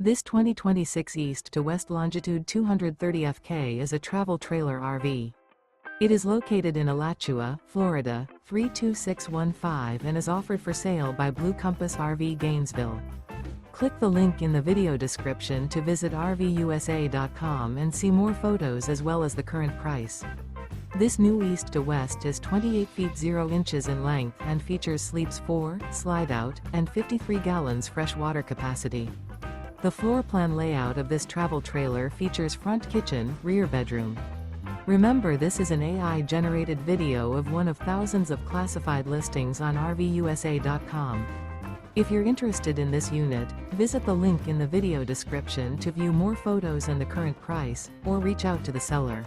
This 2026 East to West Longitude 230 FK is a travel trailer RV. It is located in Alachua, Florida, 32615 and is offered for sale by Blue Compass RV Gainesville. Click the link in the video description to visit RVUSA.com and see more photos as well as the current price. This new East to West is 28 feet 0 inches in length and features sleeps 4, slide-out, and 53 gallons fresh water capacity. The floor plan layout of this travel trailer features front kitchen, rear bedroom. Remember, this is an AI-generated video of one of thousands of classified listings on RVUSA.com. If you're interested in this unit, visit the link in the video description to view more photos and the current price, or reach out to the seller.